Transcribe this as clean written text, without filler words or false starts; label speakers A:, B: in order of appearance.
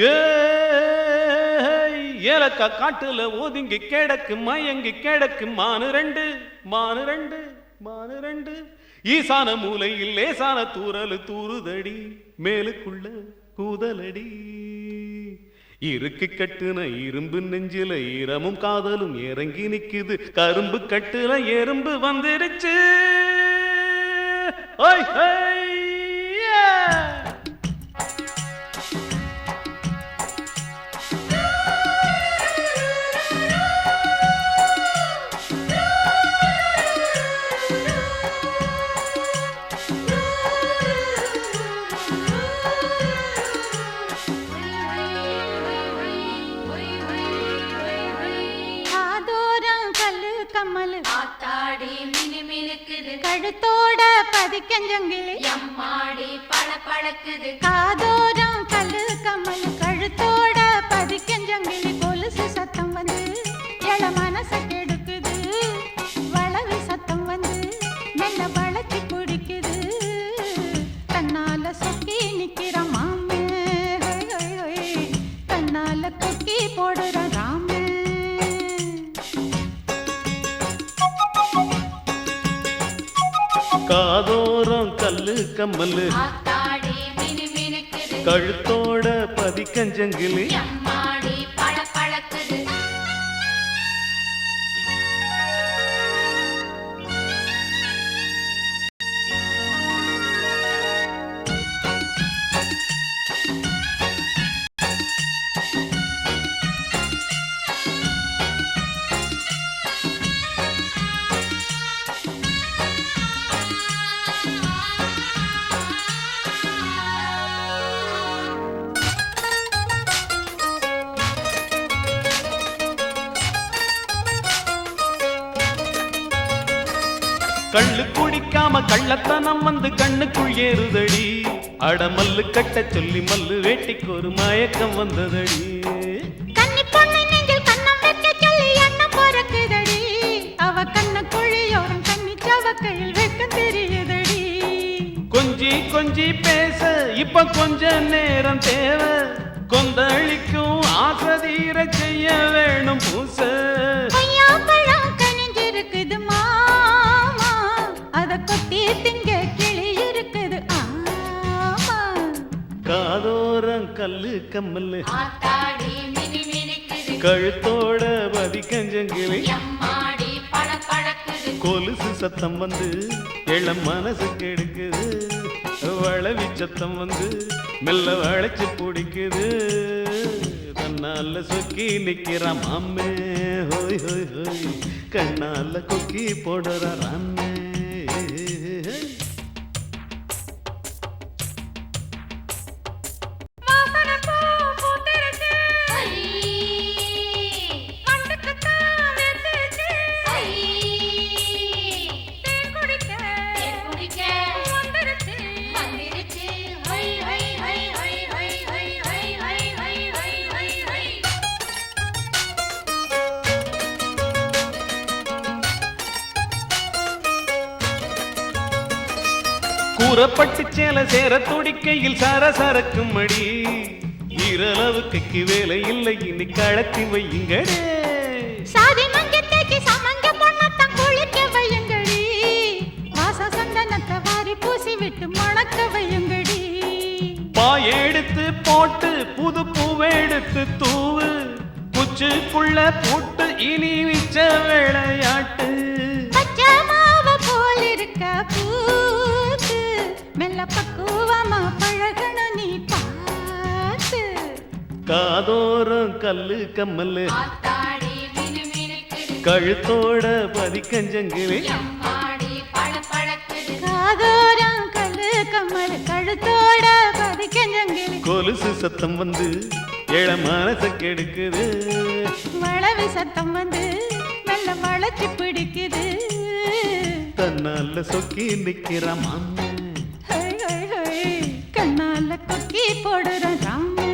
A: ஏ ஏலக்கா காட்டுல ஒதுங்கி கிடக்கு மயங்கி கிடக்கு மானு ரெண்டு ஈசான மூலையில் லேசான தூரல் தூறுதடி மேலுக்குள்ள கூதலடி இருக்கு கட்டுன இரும்பு நெஞ்சில ஈரமும் காதலும் இறங்கி நிக்குது கரும்பு கட்டுல எறும்பு வந்துருச்சு ஓய்
B: கழுத்தோட பதிக்கஞ்சங்கிலி
C: எம்மாடி பளபளக்குது
B: காதோரம் கல்லு கம்மல் கழுத்தோட பதிக்கஞ்சங்கிலி கொலுசு சத்தம் வந்து எழ மனச கெடுக்குது வளவி சத்தம் வந்து மெல்ல வளைச்சி குடிக்குது தன்னால சொக்கி நிக்கிற மாமே தன்னால கொக்கி போடுற ராமே
A: காதோரம் கல்லு கம்மல்லு கழுத்தோட பதிக்கஞ்சங்கிலி
C: எம்மாடி பளபளக்குது
A: கள்ளு குடிக்காம கள்ளத்தனம் வந்து கண்ணுக்குள் ஏறுதடி அடமல்லு கட்ட சொல்லி மல்லு வேட்டிக்கு ஒரு மயக்கம் வந்ததடி
B: கன்னி பொண்ணு நெஞ்சில் கண்ணம் வைக்க சொல்லி எண்ணம் பொறக்குதடி அவ கண்ண குழியோரம் கண்ணி சவக்கையில் வைக்க தெரியுதடி
A: கொஞ்சி கொஞ்சி பேச இப்ப கொஞ்ச நேரம் தேவை கொந்தளிக்கும் ஆசதீர செய்ய வேணும் பூச
B: ஐயா பழம் கனிஞ்சிருக்குது மாமா அத கொத்தி திங்க கிளி இருக்குது ஆமா
A: காதோரம் கல்லு கம்மல்லு
C: ஆத்தாடி மினுமினுக்குது
A: கழுத்தோட பதிக்கஞ்சங்கிலி
C: எம்மாடி பளபளக்குது
A: கொலுசு சத்தம் வந்து இளம் மனசு கெடுக்குது வளவி சத்தம் வந்து மெல்ல வளைச்சு பிடிக்குது தன்னால சொக்கி நிக்கிற மாமே ஹோய் ஹோய் ஹோய் கண்ணால கொக்கி போடுற ராமே
B: வாசனை பூ பூத்திருச்சு மண்டுக்குத்தான் வெந்துருச்சு தேன் குடிக்க வந்துருச்சு
C: வந்துருச்சு high high high high high high high high high high high high
A: கூறப்பட்டு சேல சேர துடிக்கையில் சரசரக்கும் மடி இரளவுக்கு வேலை இல்லை இனி கழத்தி வையுங்கடே
B: சாதி மஞ்சத்தைக்கு சமஞ்ச பொண்ணத்தான் குளிக்க வையுங்கடி வாச சந்தனத்தை வாரி பூசி விட்டு மணக்க வையுங்கடி
A: பாயெடுத்து போட்டு புது பூவெடுத்து தூவு குச்சுக்குள்ள போட்டு இனி மிச்ச விளையாட்டு
B: பச்சை மாவு போல் இருக்க பூத்து மெல்ல பக்குவமா பழகணும் நீ பார்த்து
A: காதோரம் கல்லு கம்மல்லு
C: ஆத்தாடி மினுமினுக்குது
A: கழுத்தோட பதிக்கஞ்சங்கிலி
C: எம்மாடி பளபளக்குது
B: காதோரம் கல்லு கம்மல் கழுத்தோட பதிக்கஞ்சங்கிலி
A: கொலுசு சத்தம் வந்து இள மனச கெடுக்குது
B: வளவி சத்தம் வந்து மெல்ல வளைச்சு பிடிக்குது
A: தன்னால சொக்கி நிக்கிற மாமே
B: ஹை, ஹை, ஹை, கண்ணால கொக்கி போடுற ராமே